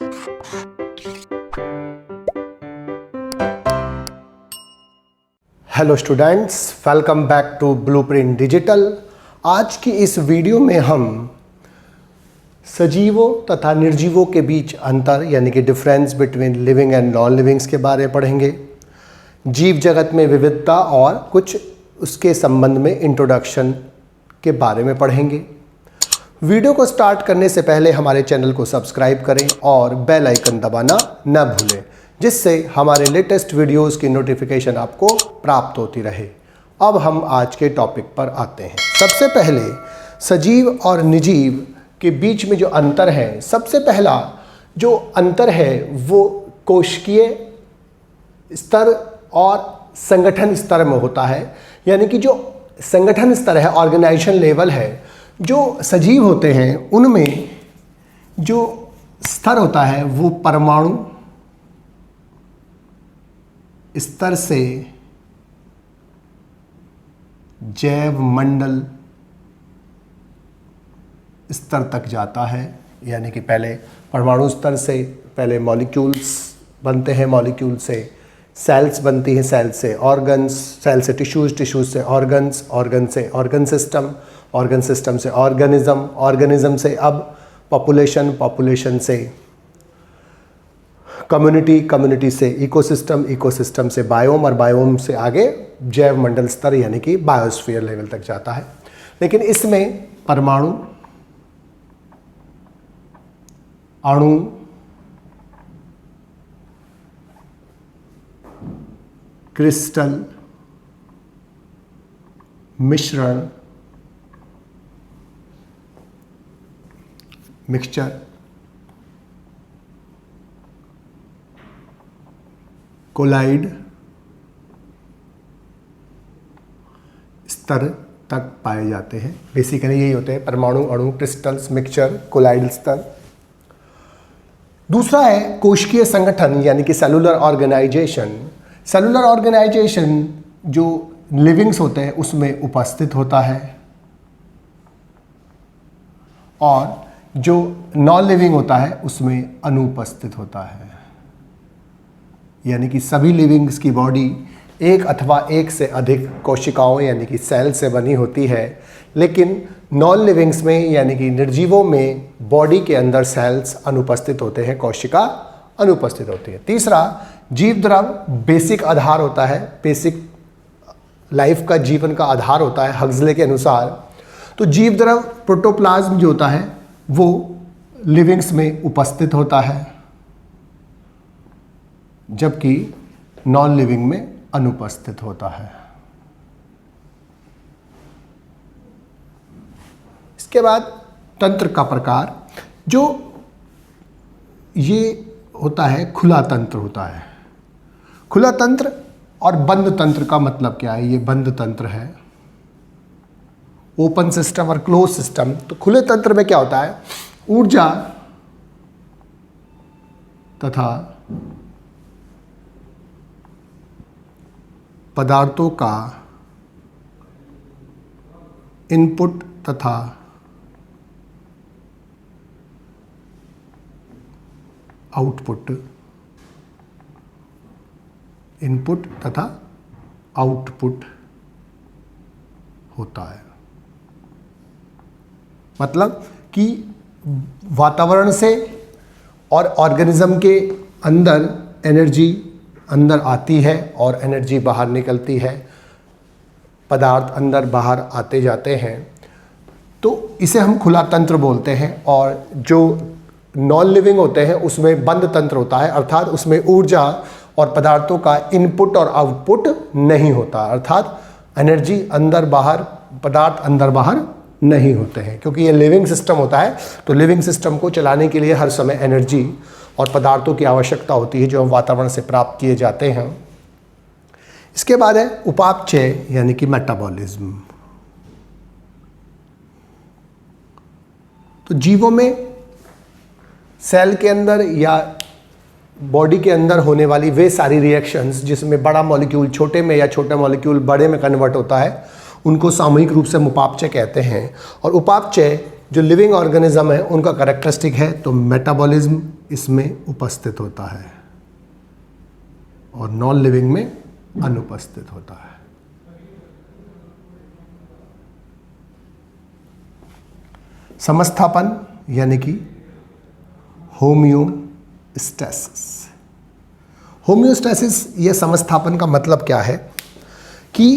Hello students, welcome back to Blueprint Digital. आज की इस वीडियो में हम सजीवों तथा निर्जीवों के बीच अंतर यानी कि difference between living and non livings के बारे में पढ़ेंगे। जीव जगत में विविधता और कुछ उसके संबंध में इंट्रोडक्शन के बारे में पढ़ेंगे। वीडियो को स्टार्ट करने से पहले हमारे चैनल को सब्सक्राइब करें और बेल आइकन दबाना न भूलें, जिससे हमारे लेटेस्ट वीडियोस की नोटिफिकेशन आपको प्राप्त होती रहे। अब हम आज के टॉपिक पर आते हैं। सबसे पहले सजीव और निर्जीव के बीच में जो अंतर है, सबसे पहला जो अंतर है वो कोशिकीय स्तर और संगठन स्तर में होता है। यानी कि जो संगठन स्तर है, ऑर्गेनाइजेशन लेवल है, जो सजीव होते हैं उनमें जो स्तर होता है वो परमाणु स्तर से जैव मंडल स्तर तक जाता है। यानी कि पहले परमाणु स्तर से पहले मॉलिक्यूल्स बनते हैं, मॉलिक्यूल से सेल्स बनती हैं, सेल से ऑर्गन्स, सेल से टिश्यूज, टिश्यूज से ऑर्गन्स, ऑर्गन से ऑर्गन सिस्टम, ऑर्गन सिस्टम से ऑर्गेनिज्म, ऑर्गेनिज्म से अब पॉपुलेशन, पॉपुलेशन से कम्युनिटी, कम्युनिटी से इकोसिस्टम, इकोसिस्टम से बायोम और बायोम से आगे जैव मंडल स्तर यानी कि बायोस्फीयर लेवल तक जाता है। लेकिन इसमें परमाणु, अणु, क्रिस्टल, मिश्रण, मिक्सचर, कोलाइड स्तर तक पाए जाते हैं। बेसिकली यही होते हैं परमाणु, अणु, क्रिस्टल्स, मिक्सचर, कोलाइड स्तर। दूसरा है कोशिकीय संगठन यानी कि सेलुलर ऑर्गेनाइजेशन। सेलुलर ऑर्गेनाइजेशन जो लिविंग्स होते हैं उसमें उपस्थित होता है और जो नॉन लिविंग होता है उसमें अनुपस्थित होता है। यानी कि सभी लिविंग्स की बॉडी एक अथवा एक से अधिक कोशिकाओं यानी कि सेल से बनी होती है, लेकिन नॉन लिविंग्स में यानी कि निर्जीवों में बॉडी के अंदर सेल्स अनुपस्थित होते हैं, कोशिका अनुपस्थित होती है। तीसरा, जीव द्रव बेसिक आधार होता है, बेसिक लाइफ का, जीवन का आधार होता है हक्सले के अनुसार। तो जीव द्रव प्रोटोप्लाज्म जो होता है वो लिविंग्स में उपस्थित होता है, जबकि नॉन लिविंग में अनुपस्थित होता है। इसके बाद तंत्र का प्रकार, जो ये होता है खुला तंत्र होता है। खुला तंत्र और बंद तंत्र का मतलब क्या है? ये बंद तंत्र है, ओपन सिस्टम और क्लोज सिस्टम। तो खुले तंत्र में क्या होता है? ऊर्जा तथा पदार्थों का इनपुट तथा आउटपुट, इनपुट तथा आउटपुट होता है। मतलब कि वातावरण से और ऑर्गेनिज्म के अंदर एनर्जी अंदर आती है और एनर्जी बाहर निकलती है, पदार्थ अंदर बाहर आते जाते हैं, तो इसे हम खुला तंत्र बोलते हैं। और जो नॉन लिविंग होते हैं उसमें बंद तंत्र होता है, अर्थात उसमें ऊर्जा और पदार्थों का इनपुट और आउटपुट नहीं होता, अर्थात एनर्जी अंदर बाहर, पदार्थ अंदर बाहर नहीं होते हैं। क्योंकि ये लिविंग सिस्टम होता है, तो लिविंग सिस्टम को चलाने के लिए हर समय एनर्जी और पदार्थों की आवश्यकता होती है जो वातावरण से प्राप्त किए जाते हैं। इसके बाद है उपापचय यानी कि मेटाबॉलिज्म। तो जीवों में सेल के अंदर या बॉडी के अंदर होने वाली वे सारी रिएक्शंस जिसमें बड़ा मॉलिक्यूल छोटे में या छोटा मॉलिक्यूल बड़े में कन्वर्ट होता है, उनको सामूहिक रूप से उपापचय कहते हैं। और उपापचय जो लिविंग ऑर्गेनिज्म है उनका कैरेक्टरिस्टिक है, तो मेटाबॉलिज्म इसमें उपस्थित होता है और नॉन लिविंग में अनुपस्थित होता है। समस्थापन यानी कि होमियोस्टैसिस। होमियोस्टैसिस या समस्थापन का मतलब क्या है कि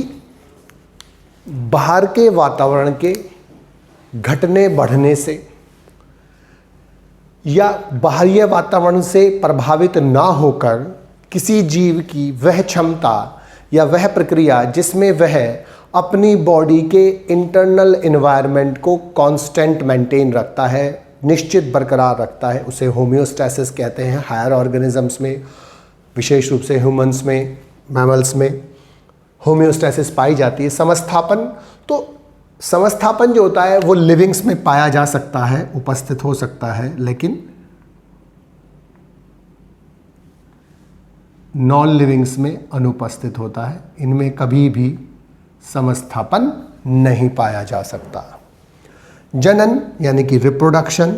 बाहर के वातावरण के घटने बढ़ने से या बाह्य वातावरण से प्रभावित ना होकर किसी जीव की वह क्षमता या वह प्रक्रिया जिसमें वह अपनी बॉडी के इंटरनल एनवायरनमेंट को कांस्टेंट मेंटेन रखता है, निश्चित बरकरार रखता है, उसे होमियोस्टैसिस कहते हैं। हायर ऑर्गेनिजम्स में, विशेष रूप से ह्यूमंस में, मैमल्स में होमियोस्टैसिस पाई जाती है। समस्थापन, तो समस्थापन जो होता है वो लिविंग्स में पाया जा सकता है, उपस्थित हो सकता है, लेकिन नॉन लिविंग्स में अनुपस्थित होता है। इनमें कभी भी समस्थापन नहीं पाया जा सकता। जनन यानी कि रिप्रोडक्शन,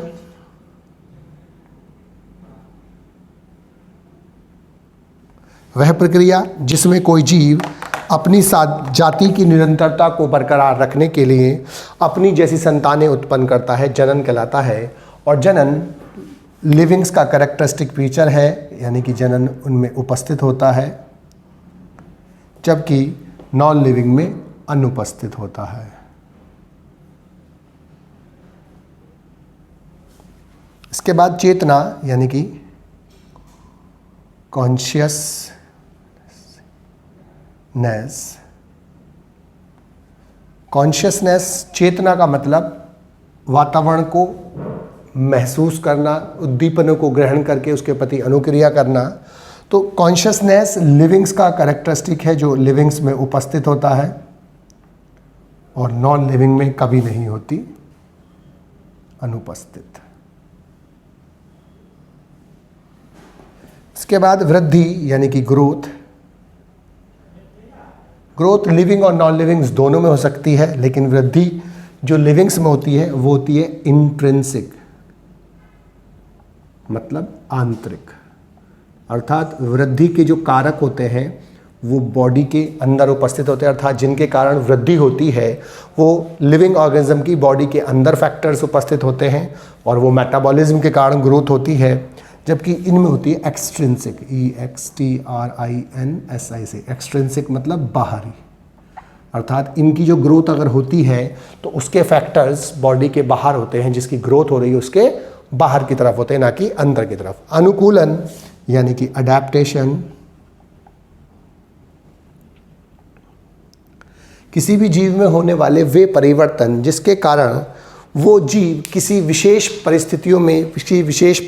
वह प्रक्रिया जिसमें कोई जीव अपनी जाति की निरंतरता को बरकरार रखने के लिए अपनी जैसी संतानें उत्पन्न करता है, जनन कहलाता है। और जनन लिविंग्स का कैरेक्टरिस्टिक फीचर है, यानी कि जनन उनमें उपस्थित होता है, जबकि नॉन लिविंग में अनुपस्थित होता है। इसके बाद चेतना यानी कि कॉन्शियसनेस। कॉन्शियसनेस, चेतना का मतलब वातावरण को महसूस करना, उद्दीपनों को ग्रहण करके उसके प्रति अनुक्रिया करना। तो कॉन्शियसनेस लिविंग्स का कैरेक्टरिस्टिक है जो लिविंग्स में उपस्थित होता है और नॉन लिविंग में कभी नहीं होती, अनुपस्थित। इसके बाद वृद्धि यानी कि ग्रोथ। ग्रोथ लिविंग और नॉन लिविंग्स दोनों में हो सकती है, लेकिन वृद्धि जो लिविंग्स में होती है वो होती है इंट्रिंसिक, मतलब आंतरिक। अर्थात वृद्धि के जो कारक होते हैं वो बॉडी के अंदर उपस्थित होते हैं, अर्थात जिनके कारण वृद्धि होती है वो लिविंग ऑर्गेनिज्म की बॉडी के अंदर फैक्टर्स उपस्थित होते हैं और वो मेटाबॉलिज्म के कारण ग्रोथ होती है। जबकि इनमें होती है एक्सट्रिंसिक, EXTRINSIC। एक्सट्रिंसिक मतलब बाहरी, अर्थात इनकी जो ग्रोथ अगर होती है तो उसके फैक्टर्स बॉडी के बाहर होते हैं, जिसकी ग्रोथ हो रही है उसके बाहर की तरफ होते हैं, ना कि अंदर की तरफ। अनुकूलन यानी कि अडैप्टेशन, किसी भी जीव में होने वाले वे परिवर्तन जिसके कारण वो जीव किसी विशेष परिस्थितियों में, किसी विशेष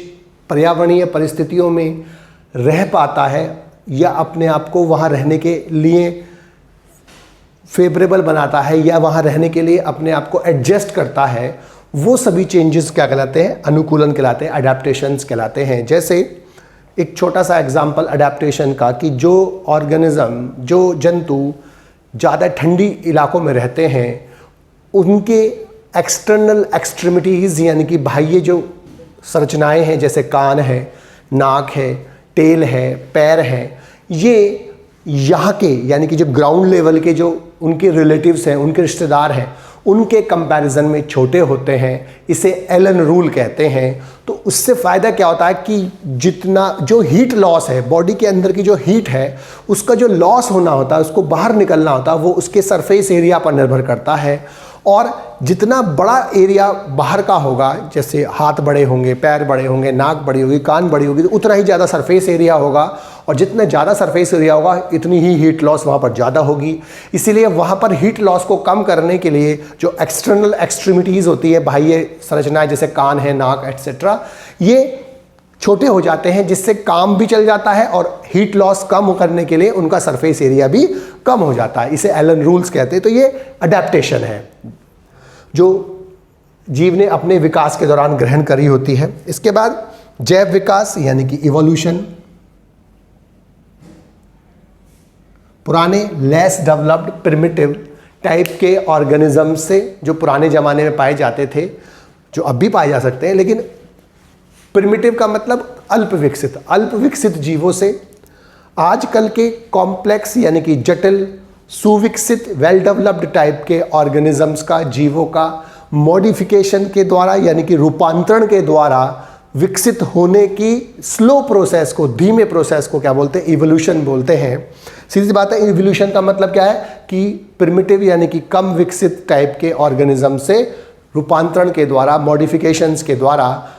पर्यावरणीय परिस्थितियों में रह पाता है या अपने आप को वहाँ रहने के लिए फेवरेबल बनाता है या वहाँ रहने के लिए अपने आप को एडजस्ट करता है, वो सभी चेंजेस क्या कहलाते हैं? अनुकूलन कहलाते हैं, अडैप्टेशंस कहलाते हैं। जैसे एक छोटा सा एग्जाम्पल अडैप्टेशन का, कि जो ऑर्गेनिज्म, जो जंतु ज़्यादा ठंडी इलाकों में रहते हैं उनके एक्सटर्नल एक्सट्रीमिटीज़ यानी कि बाह्य जो संरचनाएं हैं, जैसे कान है, नाक है, टेल है, पैर हैं, ये यहाँ के यानी कि जो ग्राउंड लेवल के जो उनके रिलेटिव्स हैं, उनके रिश्तेदार हैं, उनके कंपैरिजन में छोटे होते हैं। इसे एलन रूल कहते हैं। तो उससे फ़ायदा क्या होता है कि जितना जो हीट लॉस है, बॉडी के अंदर की जो हीट है उसका जो लॉस होना होता है, उसको बाहर निकलना होता है, वो उसके सरफेस एरिया पर निर्भर करता है। और जितना बड़ा एरिया बाहर का होगा, जैसे हाथ बड़े होंगे, पैर बड़े होंगे, नाक बड़ी होगी, कान बड़ी होगी, तो उतना ही ज़्यादा सरफेस एरिया होगा, और जितना ज़्यादा सरफेस एरिया होगा इतनी ही हीट लॉस वहाँ पर ज़्यादा होगी। इसीलिए वहाँ पर हीट लॉस को कम करने के लिए जो एक्सटर्नल एक्सट्रीमिटीज़ होती है, बाह्य संरचनाएं जैसे कान है, नाक एट्सेट्रा, ये छोटे हो जाते हैं, जिससे काम भी चल जाता है और हीट लॉस कम करने के लिए उनका सरफेस एरिया भी कम हो जाता है। इसे एलन रूल्स कहते हैं। तो ये अडैप्टेशन है जो जीव ने अपने विकास के दौरान ग्रहण करी होती है। इसके बाद जैव विकास यानी कि इवोल्यूशन। पुराने लेस डेवलप्ड प्रिमिटिव टाइप के ऑर्गेनिज्म से, जो पुराने ज़माने में पाए जाते थे, जो अब भी पाए जा सकते हैं, लेकिन प्रिमिटिव का मतलब अल्प विकसित जीवों से आजकल के कॉम्प्लेक्स यानी कि जटिल, सुविकसित, वेल डेवलप्ड टाइप के ऑर्गेनिजम्स का, जीवों का मॉडिफिकेशन के द्वारा यानी कि रूपांतरण के द्वारा विकसित होने की स्लो प्रोसेस को, धीमे प्रोसेस को क्या बोलते हैं? इवोल्यूशन बोलते हैं। सीधी सी बात है, इवोल्यूशन का मतलब क्या है कि प्रिमिटिव यानी कि कम विकसित टाइप के ऑर्गेनिज्म से रूपांतरण के द्वारा, मॉडिफिकेशंस के द्वारा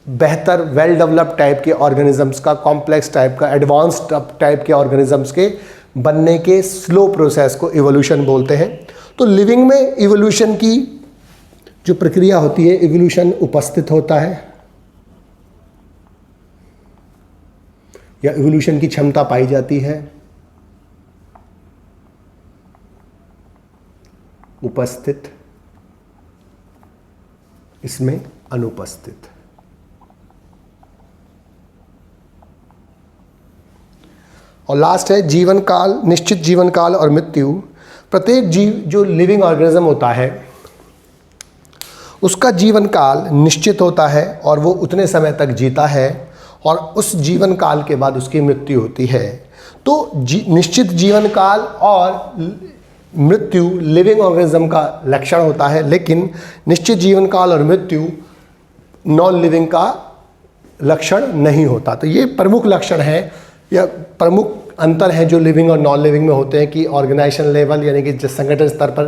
बेहतर वेल डेवलप्ड टाइप के ऑर्गेनिजम्स का, कॉम्प्लेक्स टाइप का, एडवांस टाइप के ऑर्गेनिजम्स के बनने के स्लो प्रोसेस को इवोल्यूशन बोलते हैं। तो लिविंग में इवोल्यूशन की जो प्रक्रिया होती है, इवोल्यूशन उपस्थित होता है या इवोल्यूशन की क्षमता पाई जाती है, उपस्थित, इसमें अनुपस्थित। और लास्ट है जीवन काल, निश्चित जीवन काल और मृत्यु। प्रत्येक जीव जो लिविंग ऑर्गेनिज्म होता है उसका जीवन काल निश्चित होता है और वो उतने समय तक जीता है और उस जीवन काल के बाद उसकी मृत्यु होती है। तो निश्चित जीवन काल और मृत्यु लिविंग ऑर्गेनिज्म का लक्षण होता है, लेकिन निश्चित जीवन काल और मृत्यु नॉन लिविंग का लक्षण नहीं होता। तो ये प्रमुख लक्षण है या प्रमुख अंतर है जो लिविंग और नॉन लिविंग में होते हैं कि ऑर्गेनाइजेशन लेवल यानी कि जिस संगठन स्तर पर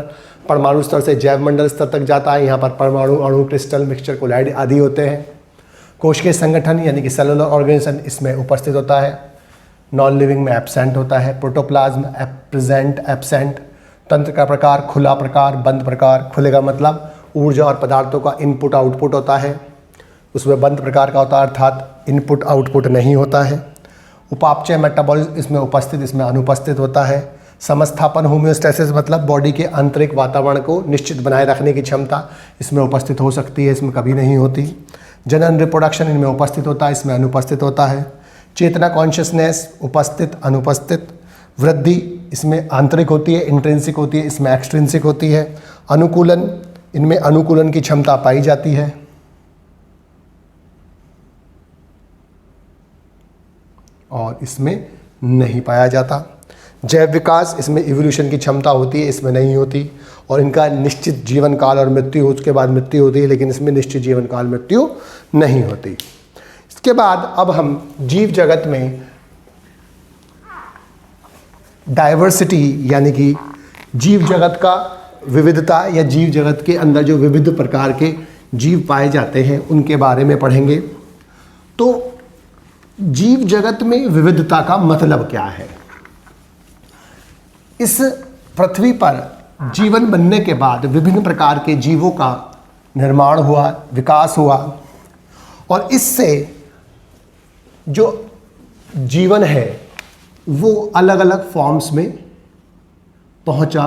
परमाणु स्तर से जैव मंडल स्तर तक जाता है, यहाँ पर परमाणु, अणु, क्रिस्टल, मिक्सचर, कोलाइड आदि होते हैं। कोशिकीय संगठन यानी कि सेलुलर ऑर्गेनाइजेशन इसमें उपस्थित होता है, नॉन लिविंग में एब्सेंट होता है। Protoplasm present, absent. तंत्र का प्रकार खुला प्रकार, बंद प्रकार। खुले का मतलब ऊर्जा और पदार्थों का इनपुट आउटपुट होता है, उसमें बंद प्रकार का होता है अर्थात इनपुट आउटपुट नहीं होता है। उपापचय मेटाबॉलिज्म इसमें उपस्थित, इसमें अनुपस्थित होता है। समस्थापन होम्योस्टेसिस मतलब बॉडी के आंतरिक वातावरण को निश्चित बनाए रखने की क्षमता इसमें उपस्थित हो सकती है, इसमें कभी नहीं होती। जनन रिप्रोडक्शन इनमें उपस्थित होता है, इसमें अनुपस्थित होता है। चेतना कॉन्शियसनेस उपस्थित, अनुपस्थित। वृद्धि इसमें आंतरिक होती है, इंट्रिंसिक होती है, इसमें एक्सट्रिंसिक होती है। अनुकूलन, इनमें अनुकूलन की क्षमता पाई जाती है। और इसमें नहीं पाया जाता। जैव विकास, इसमें इवोल्यूशन की क्षमता होती है, इसमें नहीं होती। और इनका निश्चित जीवन काल और मृत्यु, उसके बाद मृत्यु होती है, लेकिन इसमें निश्चित जीवन काल मृत्यु नहीं होती। इसके बाद अब हम जीव जगत में डाइवर्सिटी यानी कि जीव जगत का विविधता या जीव जगत के अंदर जो विविध प्रकार के जीव पाए जाते हैं उनके बारे में पढ़ेंगे। तो जीव जगत में विविधता का मतलब क्या है? इस पृथ्वी पर जीवन बनने के बाद विभिन्न प्रकार के जीवों का निर्माण हुआ, विकास हुआ और इससे जो जीवन है वो अलग अलग फॉर्म्स में पहुंचा।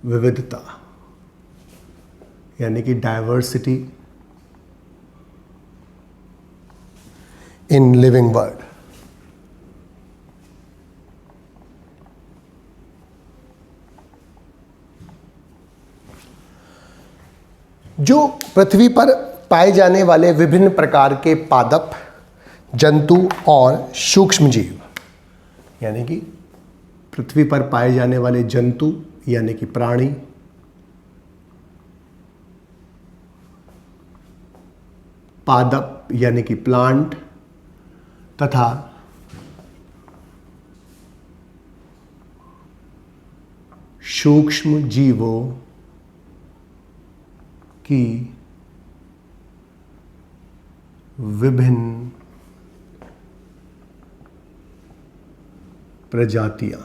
विविधता यानी कि डाइवर्सिटी इन लिविंग वर्ल्ड। जो पृथ्वी पर पाए जाने वाले विभिन्न प्रकार के पादप, जंतु और सूक्ष्म जीव यानी कि पृथ्वी पर पाए जाने वाले जंतु यानी कि प्राणी, पादप यानी कि प्लांट तथा सूक्ष्म जीवों की विभिन्न प्रजातियां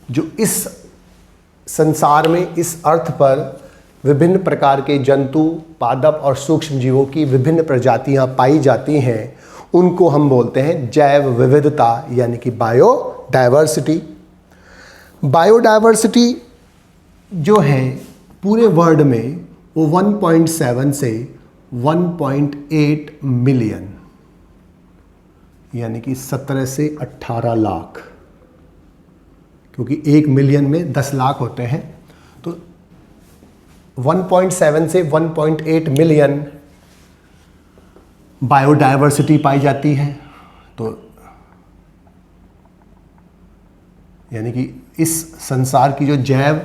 जो इस संसार में, इस अर्थ पर विभिन्न प्रकार के जंतु, पादप और सूक्ष्म जीवों की विभिन्न प्रजातियां पाई जाती हैं, उनको हम बोलते हैं जैव विविधता यानी कि बायोडाइवर्सिटी। बायोडाइवर्सिटी जो है पूरे वर्ल्ड में वो 1.7 से 1.8 मिलियन यानी कि 17 से 18 लाख, क्योंकि 1 मिलियन में 10 लाख होते हैं, तो 1.7 से 1.8 मिलियन बायोडायवर्सिटी पाई जाती है। तो यानी कि इस संसार की जो जैव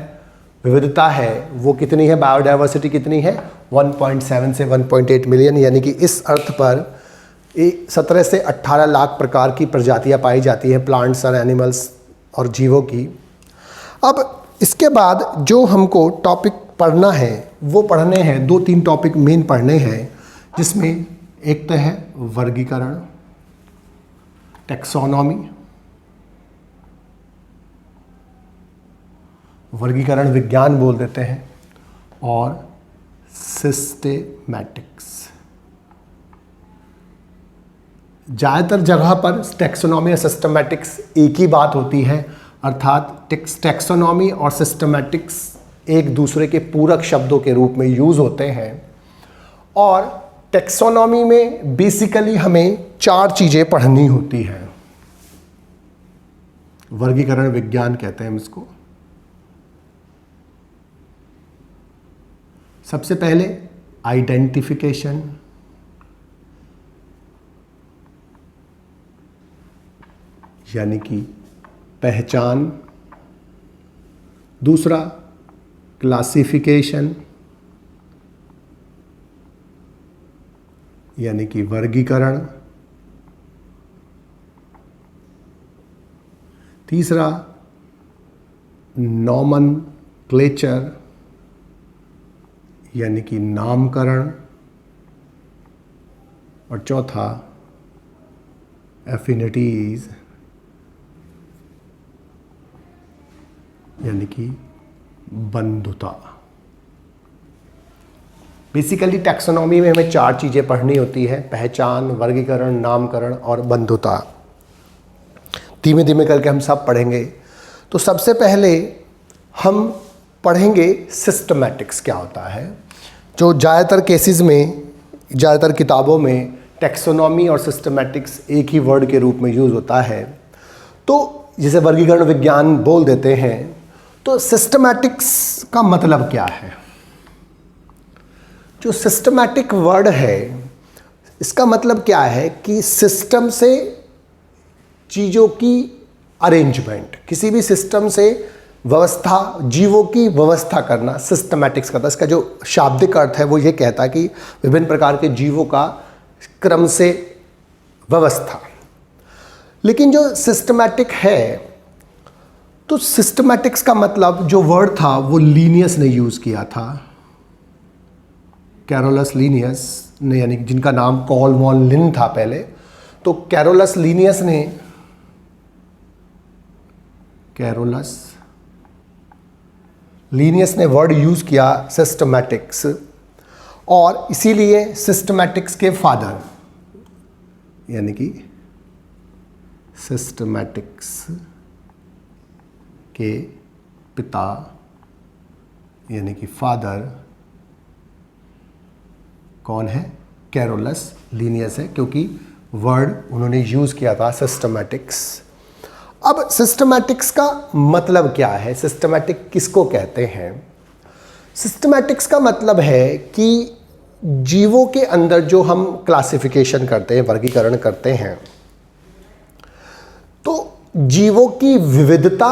विविधता है वो कितनी है, बायोडायवर्सिटी कितनी है, 1.7 से 1.8 मिलियन, यानी कि इस अर्थ पर 17 से 18 लाख प्रकार की प्रजातियां पाई जाती हैं, प्लांट्स और एनिमल्स और जीवों की। अब इसके बाद जो हमको टॉपिक पढ़ना है वो पढ़ने हैं, 2-3 टॉपिक मेन पढ़ने हैं, जिसमें एक तो है वर्गीकरण, टैक्सोनॉमी, वर्गीकरण विज्ञान बोल देते हैं, और सिस्टेमैटिक्स। ज़्यादातर जगह पर टैक्सोनॉमी और सिस्टेमैटिक्स एक ही बात होती है, अर्थात टैक्सोनॉमी और सिस्टेमैटिक्स एक दूसरे के पूरक शब्दों के रूप में यूज़ होते हैं। और टैक्सोनॉमी में बेसिकली हमें 4 चीज़ें पढ़नी होती हैं। वर्गीकरण विज्ञान कहते हैं हम इसको। सबसे पहले आइडेंटिफिकेशन, यानी कि पहचान। दूसरा क्लासिफिकेशन, यानी कि वर्गीकरण। तीसरा नॉमनक्लेचर, यानी कि नामकरण। और चौथा एफिनिटीज, यानी कि बंधुता। बेसिकली टैक्सोनॉमी में हमें 4 चीज़ें पढ़नी होती है, पहचान, वर्गीकरण, नामकरण और बंधुता। धीमे धीमे करके हम सब पढ़ेंगे। तो सबसे पहले हम पढ़ेंगे सिस्टमैटिक्स क्या होता है, जो ज़्यादातर केसेस में, ज़्यादातर किताबों में टैक्सोनॉमी और सिस्टमैटिक्स एक ही वर्ड के रूप में यूज़ होता है। तो जिसे वर्गीकरण विज्ञान बोल देते हैं, तो सिस्टमैटिक्स का मतलब क्या है? जो सिस्टमैटिक वर्ड है, इसका मतलब क्या है कि सिस्टम से चीज़ों की अरेंजमेंट, किसी भी सिस्टम से व्यवस्था, जीवों की व्यवस्था करना सिस्टमैटिक्स का था। इसका जो शाब्दिक अर्थ है वो ये कहता है कि विभिन्न प्रकार के जीवों का क्रम से व्यवस्था। लेकिन जो सिस्टमैटिक है, तो सिस्टमैटिक्स का मतलब जो वर्ड था वो लीनियस ने यूज़ किया था, कैरोलस लीनियस ने, यानी जिनका नाम कॉल वॉन लिन था पहले। तो कैरोलस लीनियस ने वर्ड यूज़ किया सिस्टमैटिक्स, और इसीलिए सिस्टमैटिक्स के फादर, यानी कि सिस्टमैटिक्स के पिता, यानी कि फादर कौन है? कैरोलस लीनियस है, क्योंकि वर्ड उन्होंने यूज़ किया था सिस्टमैटिक्स। अब सिस्टमैटिक्स का मतलब क्या है? सिस्टमैटिक किसको कहते हैं? सिस्टमैटिक्स का मतलब है कि जीवों के अंदर जो हम क्लासिफिकेशन करते हैं, वर्गीकरण करते हैं, तो जीवों की विविधता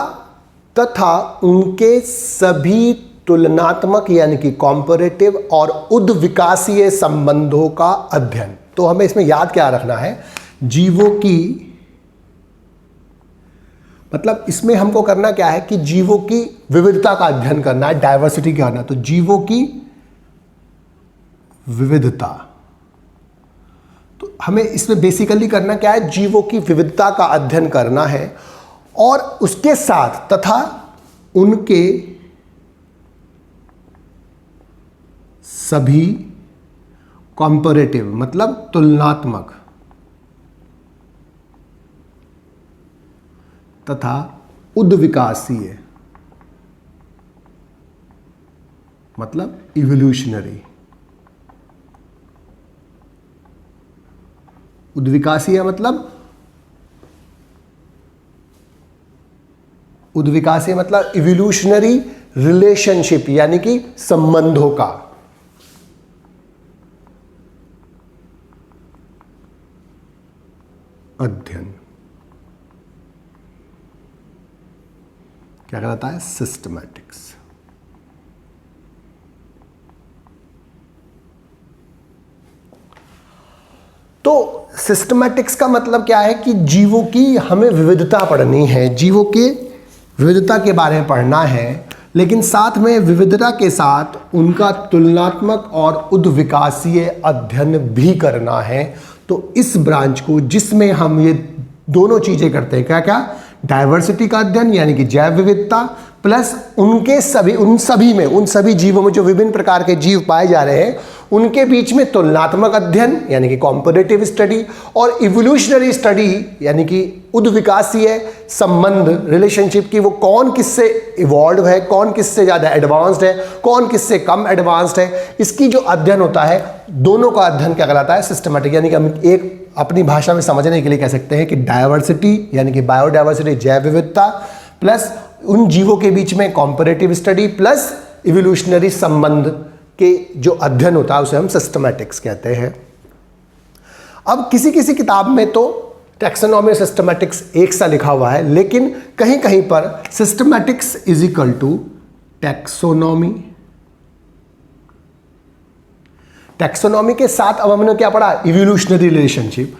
तथा उनके सभी तुलनात्मक, यानी कि कॉम्पैरेटिव और उद्विकासीय संबंधों का अध्ययन। तो हमें इसमें याद क्या रखना है? जीवों की, मतलब इसमें हमको करना क्या है कि जीवों की विविधता का अध्ययन करना है, डाइवर्सिटी क्या करना है। तो जीवों की विविधता, तो हमें इसमें बेसिकली करना क्या है? जीवों की विविधता का अध्ययन करना है, और उसके साथ तथा उनके सभी कॉम्पैरेटिव, मतलब तुलनात्मक, तथा उद्विकासीय, मतलब इवोल्यूशनरी। उद्विकासीय मतलब उद्विकासीय मतलब इवोल्यूशनरी रिलेशनशिप यानी कि संबंधों का अध्ययन क्या कहलाता है? सिस्टमैटिक्स। तो सिस्टमैटिक्स का मतलब क्या है कि जीवों की हमें विविधता पढ़नी है, जीवों के विविधता के बारे में पढ़ना है, लेकिन साथ में विविधता के साथ उनका तुलनात्मक और उद्विकासीय अध्ययन भी करना है। तो इस ब्रांच को जिसमें हम ये दोनों चीजें करते हैं, क्या क्या? डायवर्सिटी का अध्ययन यानी कि जैव विविधता प्लस उन सभी जीवों में जो विभिन्न प्रकार के जीव पाए जा रहे हैं उनके बीच में तुलनात्मक अध्ययन यानी कि कॉम्पैरेटिव स्टडी और इवोल्यूशनरी स्टडी यानी कि उद्विकासीय संबंध रिलेशनशिप की वो कौन किससे इवॉल्व है, कौन किससे ज़्यादा एडवांस्ड है, कौन किससे कम एडवांस्ड है, इसकी जो अध्ययन होता है दोनों का अध्ययन क्या कहलाता है? सिस्टमैटिक। यानी कि हम एक अपनी भाषा में समझने के लिए कह सकते हैं कि डायवर्सिटी यानी कि बायोडायवर्सिटी जैव विविधता प्लस उन जीवों के बीच में कॉम्पैरेटिव स्टडी प्लस इवोल्यूशनरी संबंध के जो अध्ययन होता है उसे हम सिस्टमैटिक्स कहते हैं। अब किसी किसी किताब में तो टैक्सोनॉमी और सिस्टमैटिक्स एक सा लिखा हुआ है, लेकिन कहीं कहीं पर systematics is equal to taxonomy. Taxonomy के साथ अब हमने क्या पढ़ा? Evolutionary relationship,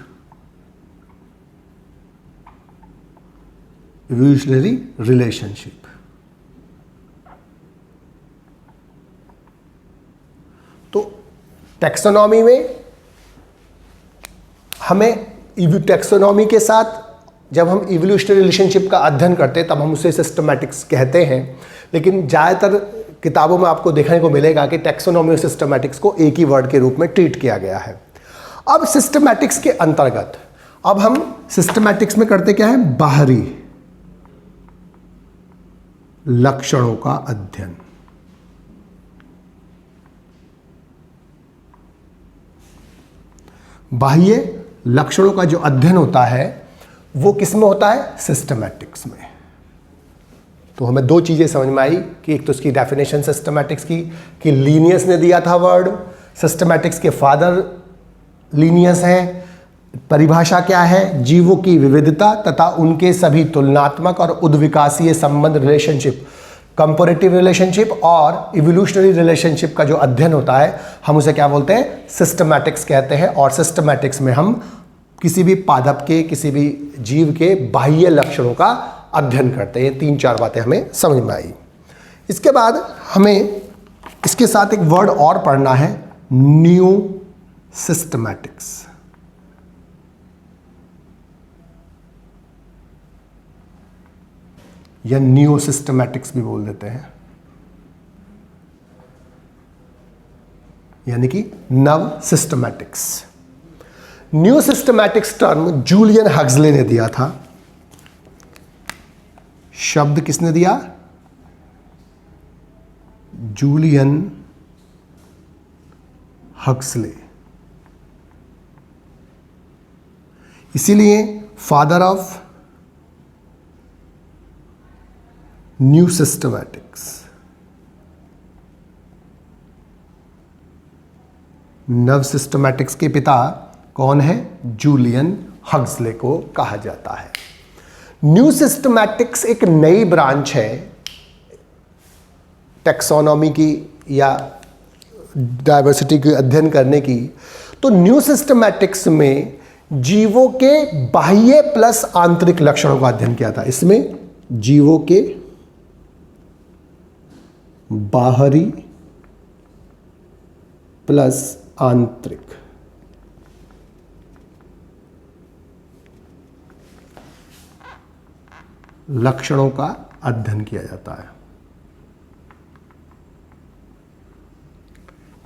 evolutionary relationship. तो टैक्सोनॉमी में हमें टैक्सोनॉमी के साथ जब हम इवोल्यूशनरी रिलेशनशिप का अध्ययन करते हैं तब हम उसे सिस्टमैटिक्स कहते हैं, लेकिन ज़्यादातर किताबों में आपको देखने को मिलेगा कि टैक्सोनॉमी और सिस्टमैटिक्स को एक ही वर्ड के रूप में ट्रीट किया गया है। अब सिस्टमैटिक्स के अंतर्गत अब हम सिस्टमैटिक्स में करते क्या है? बाहरी लक्षणों का अध्ययन। बाह्य लक्षणों का जो अध्ययन होता है वो किस में होता है? सिस्टमैटिक्स में। तो हमें दो चीजें समझ में आई कि एक तो इसकी डेफिनेशन सिस्टमैटिक्स की कि लीनियस ने दिया था वर्ड, सिस्टमैटिक्स के फादर लीनियस हैं। परिभाषा क्या है? जीवों की विविधता तथा उनके सभी तुलनात्मक और उद्विकासीय संबंध रिलेशनशिप, कंपैरेटिव रिलेशनशिप और इवोल्यूशनरी रिलेशनशिप का जो अध्ययन होता है हम उसे क्या बोलते हैं? सिस्टमैटिक्स कहते हैं। और सिस्टमैटिक्स में हम किसी भी पादप के, किसी भी जीव के बाह्य लक्षणों का अध्ययन करते हैं। 3-4 बातें हमें समझ में आई। इसके बाद हमें इसके साथ एक वर्ड और पढ़ना है, न्यू सिस्टमैटिक्स या न्यू सिस्टमैटिक्स भी बोल देते हैं, यानी कि नव systematics. New systematics term Julian Huxley ने दिया था। शब्द किसने दिया? Julian Huxley. इसीलिए फादर ऑफ न्यू सिस्टमैटिक्स, नव सिस्टमैटिक्स के पिता कौन है? जूलियन हक्सले को कहा जाता है। न्यू सिस्टमैटिक्स एक नई ब्रांच है टैक्सोनॉमी की या डायवर्सिटी के अध्ययन करने की। तो न्यू सिस्टमैटिक्स में जीवों के बाह्य प्लस आंतरिक लक्षणों का अध्ययन किया था। इसमें जीवों के बाहरी प्लस आंतरिक लक्षणों का अध्ययन किया जाता है।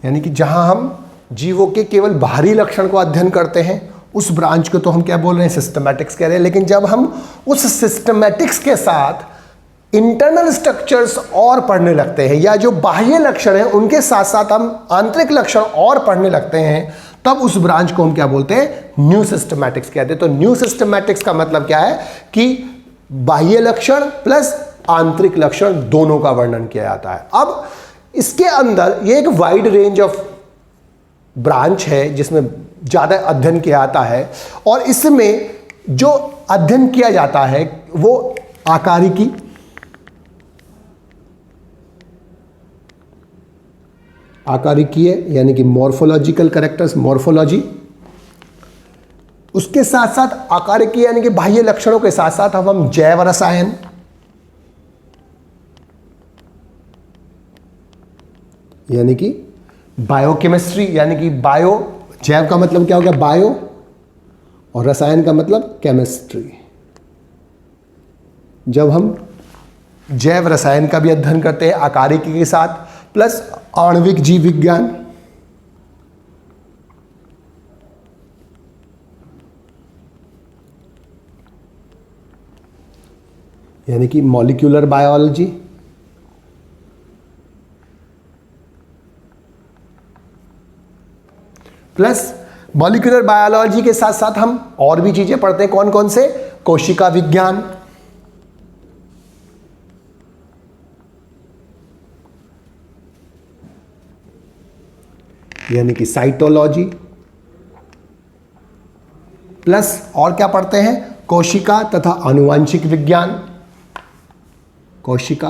यानी कि जहां हम जीवों के केवल बाहरी लक्षण को अध्ययन करते हैं उस ब्रांच को तो हम क्या बोल रहे हैं? सिस्टमैटिक्स कह रहे हैं। लेकिन जब हम उस सिस्टमैटिक्स के साथ इंटरनल स्ट्रक्चर्स और पढ़ने लगते हैं या जो बाह्य लक्षण है उनके साथ साथ हम आंतरिक लक्षण और पढ़ने लगते हैं, तब उस ब्रांच को हम क्या बोलते हैं? न्यू सिस्टमैटिक्स कहते हैं। तो न्यू सिस्टमैटिक्स का मतलब क्या है कि बाह्य लक्षण प्लस आंतरिक लक्षण दोनों का वर्णन किया जाता है। अब इसके अंदर ये एक वाइड रेंज ऑफ ब्रांच है जिसमें ज़्यादा अध्ययन किया जाता है, और इसमें जो अध्ययन किया जाता है वो आकारिकी, है यानी कि मॉर्फोलॉजिकल कैरेक्टर्स, मॉर्फोलॉजी। उसके साथ साथ आकारिकी यानी कि बाह्य लक्षणों के साथ साथ हम जैव रसायन, यानी कि बायोकेमिस्ट्री, यानी कि बायो, जैव का मतलब क्या हो गया बायो, और रसायन का मतलब केमिस्ट्री। जब हम जैव रसायन का भी अध्ययन करते हैं आकारिकी के साथ, प्लस आणविक जीव विज्ञान, यानी कि molecular biology, plus molecular biology के साथ साथ हम और भी चीजें पढ़ते हैं। कौन कौन से? कोशिका विज्ञान, यानी कि साइटोलॉजी, प्लस और क्या पढ़ते हैं? कोशिका तथा आनुवांशिक विज्ञान, कोशिका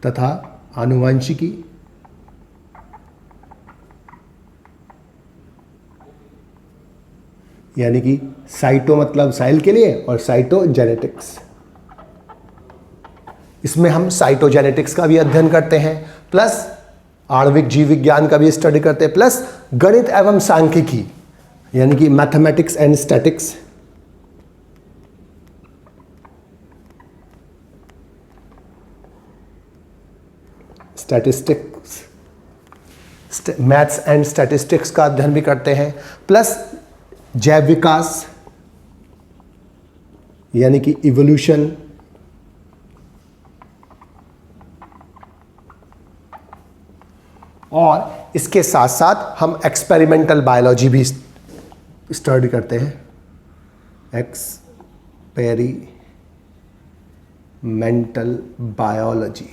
तथा आनुवांशिकी, यानी कि साइटो मतलब साइल के लिए, और साइटोजेनेटिक्स, इसमें हम साइटोजेनेटिक्स का भी अध्ययन करते हैं, प्लस आणविक जीव विज्ञान का भी स्टडी करते हैं, प्लस गणित एवं सांख्यिकी, यानी कि mathematics and statics, statistics, maths and statistics का अध्ययन भी करते हैं, प्लस जैव विकास, यानी कि इवोल्यूशन, और इसके साथ साथ हम एक्सपेरिमेंटल बायोलॉजी भी स्टडी करते हैं। एक्सपेरिमेंटल बायोलॉजी,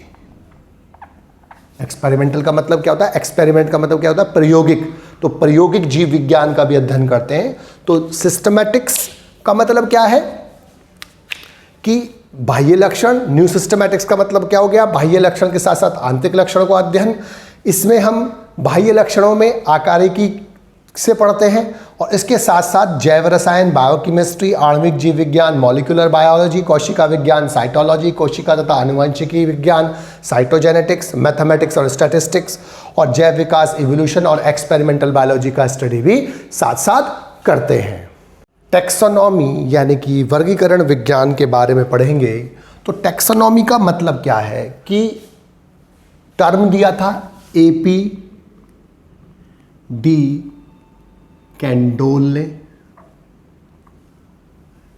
एक्सपेरिमेंटल का मतलब क्या होता है? एक्सपेरिमेंट का मतलब क्या होता है? प्रयोगिक। तो प्रयोगिक जीव विज्ञान का भी अध्ययन करते हैं। तो सिस्टमैटिक्स का मतलब क्या है कि बाह्य लक्षण, न्यू सिस्टमैटिक्स का मतलब क्या हो गया? बाह्य लक्षण के साथ साथ आंतरिक लक्षणों का अध्ययन। इसमें हम बाह्य लक्षणों में आकारिकी से पढ़ते हैं, और इसके साथ साथ जैव रसायन, बायोकेमिस्ट्री, आणविक जीव विज्ञान, मॉलिक्यूलर बायोलॉजी, कोशिका विज्ञान, साइटोलॉजी, कोशिका तथा आनुवंशिकी विज्ञान, साइटोजेनेटिक्स, मैथमेटिक्स और स्टैटिस्टिक्स, और जैव विकास, इवोल्यूशन और एक्सपेरिमेंटल बायोलॉजी का स्टडी भी साथ साथ करते हैं। टैक्सोनॉमी यानी कि वर्गीकरण विज्ञान के बारे में पढ़ेंगे। तो टैक्सोनॉमी का मतलब क्या है कि टर्म दिया था AP डी कैंडोल ने,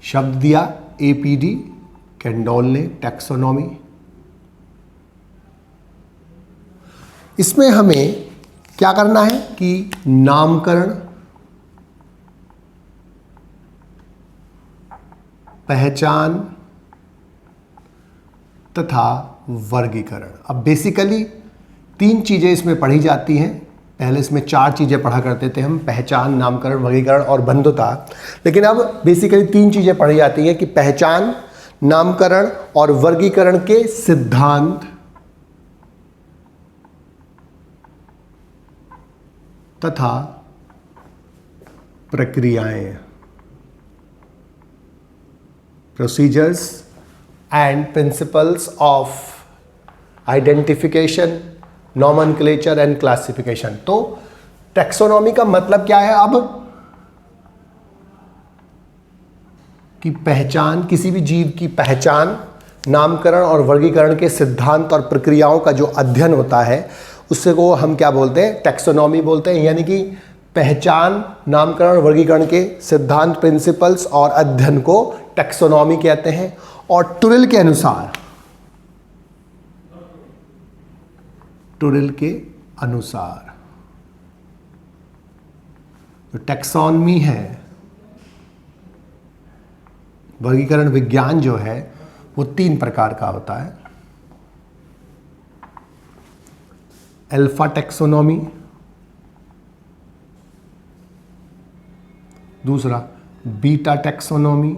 शब्द दिया APD कैंडोल ने, टैक्सोनॉमी। इसमें हमें क्या करना है कि नामकरण, पहचान तथा वर्गीकरण। अब बेसिकली 3 चीजें इसमें पढ़ी जाती हैं। पहले इसमें 4 चीजें पढ़ा करते थे हम, पहचान, नामकरण, वर्गीकरण और बंधुता। लेकिन अब बेसिकली 3 चीजें पढ़ी जाती हैं कि पहचान, नामकरण और वर्गीकरण के सिद्धांत तथा प्रक्रियाएं, procedures and principles of identification, nomenclature and classification. तो टैक्सोनॉमी का मतलब क्या है अब कि पहचान, किसी भी जीव की पहचान, नामकरण और वर्गीकरण के सिद्धांत और प्रक्रियाओं का जो अध्ययन होता है उससे को हम क्या बोलते हैं? टैक्सोनॉमी बोलते हैं। यानी कि पहचान, नामकरण, वर्गीकरण के सिद्धांत, प्रिंसिपल्स और अध्ययन को टैक्सोनॉमी कहते हैं। और टुरिल के अनुसार, जो टैक्सोनॉमी है, वर्गीकरण विज्ञान जो है वो 3 प्रकार का होता है। अल्फा टैक्सोनॉमी, दूसरा बीटा टैक्सोनॉमी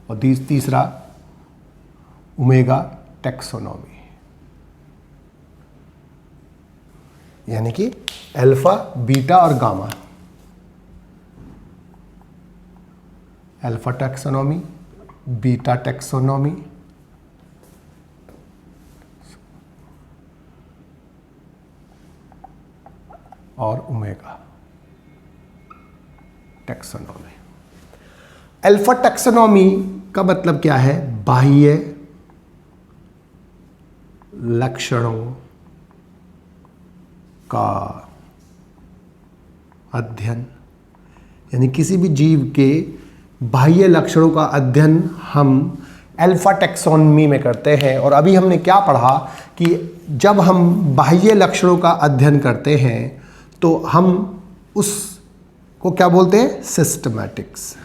और तीसरा ओमेगा टैक्सोनॉमी। यानी कि अल्फा, बीटा और gamma. Alpha taxonomy, beta taxonomy और ओमेगा टैक्सोनॉमी। अल्फा टैक्सोनॉमी का मतलब क्या है? बाह्य लक्षणों का अध्ययन, यानी किसी भी जीव के बाह्य लक्षणों का अध्ययन हम अल्फा टैक्सोनॉमी में करते हैं। और अभी हमने क्या पढ़ा कि जब हम बाह्य लक्षणों का अध्ययन करते हैं तो हम उसको क्या बोलते हैं? सिस्टमैटिक्स।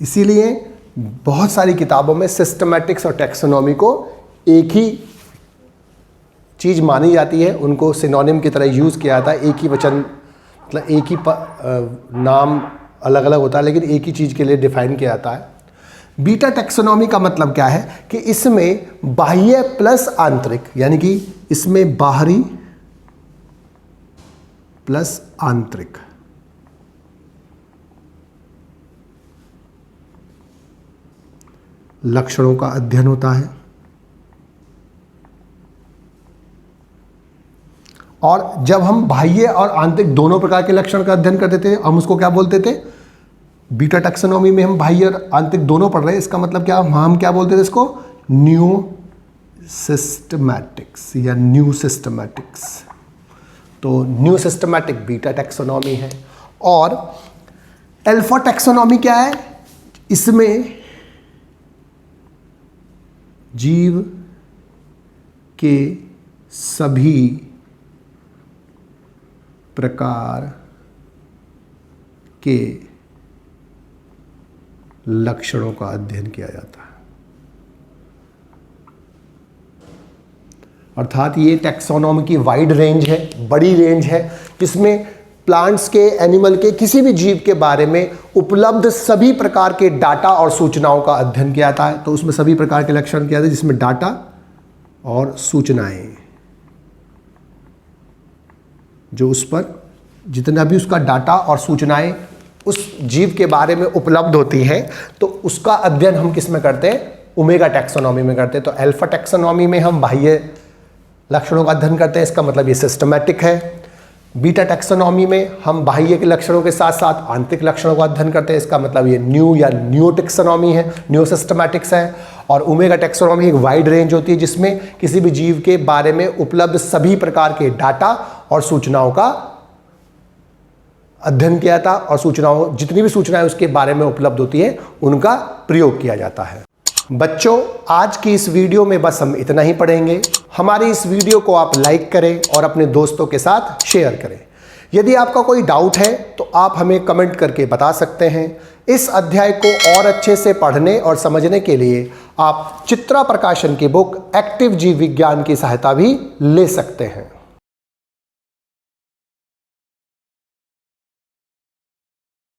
इसीलिए बहुत सारी किताबों में सिस्टमैटिक्स और टैक्सोनॉमी को एक ही चीज़ मानी जाती है, उनको सिनोनिम की तरह यूज़ किया जाता है। एक ही वचन, मतलब एक ही नाम अलग अलग होता है लेकिन एक ही चीज़ के लिए डिफाइन किया जाता है। बीटा टैक्सोनॉमी का मतलब क्या है कि इसमें बाह्य प्लस आंतरिक, यानी कि इसमें बाहरी प्लस आंतरिक लक्षणों का अध्ययन होता है। और जब हम बाह्य और आंतरिक दोनों प्रकार के लक्षण का अध्ययन करते थे, हम उसको क्या बोलते थे? बीटा टैक्सोनॉमी में हम बाह्य और आंतरिक दोनों पढ़ रहे हैं, इसका मतलब क्या? हम क्या बोलते थे इसको? न्यू सिस्टमैटिक्स या न्यू सिस्टमैटिक्स। तो न्यू सिस्टमैटिक बीटा टैक्सोनॉमी है। और अल्फा टैक्सोनॉमी क्या है? इसमें जीव के सभी प्रकार के लक्षणों का अध्ययन किया जाता है। अर्थात ये टैक्सोनॉमी की वाइड रेंज है, बड़ी रेंज है, जिसमें प्लांट्स के, एनिमल के, किसी भी जीव के बारे में उपलब्ध सभी प्रकार के डाटा और सूचनाओं का अध्ययन किया जाता है। तो उसमें सभी प्रकार के लक्षण किया जाता है, जिसमें डाटा और सूचनाएं, जो उस पर जितना भी उसका डाटा और सूचनाएं उस जीव के बारे में उपलब्ध होती हैं, तो उसका अध्ययन हम किस में करते हैं? ओमेगा टैक्सोनॉमी में करते हैं। तो अल्फा टैक्सोनॉमी में हम बाह्य लक्षणों का अध्ययन करते हैं, इसका मतलब ये सिस्टमैटिक है। बीटा टैक्सोनॉमी में हम बाह्य के लक्षणों के साथ साथ आंतरिक लक्षणों का अध्ययन करते हैं, इसका मतलब ये न्यू या न्यू टैक्सोनॉमी है, न्यू सिस्टमैटिक्स है। और ओमेगा टैक्सोनॉमी एक वाइड रेंज होती है, जिसमें किसी भी जीव के बारे में उपलब्ध सभी प्रकार के डाटा और सूचनाओं का अध्ययन किया जाता और सूचनाओं, जितनी भी सूचनाएं उसके बारे में उपलब्ध होती है, उनका प्रयोग किया जाता है। बच्चों, आज की इस वीडियो में बस हम इतना ही पढ़ेंगे। हमारी इस वीडियो को आप लाइक करें और अपने दोस्तों के साथ शेयर करें। यदि आपका कोई डाउट है तो आप हमें कमेंट करके बता सकते हैं। इस अध्याय को और अच्छे से पढ़ने और समझने के लिए आप चित्रा प्रकाशन की बुक एक्टिव जीव विज्ञान की सहायता भी ले सकते हैं।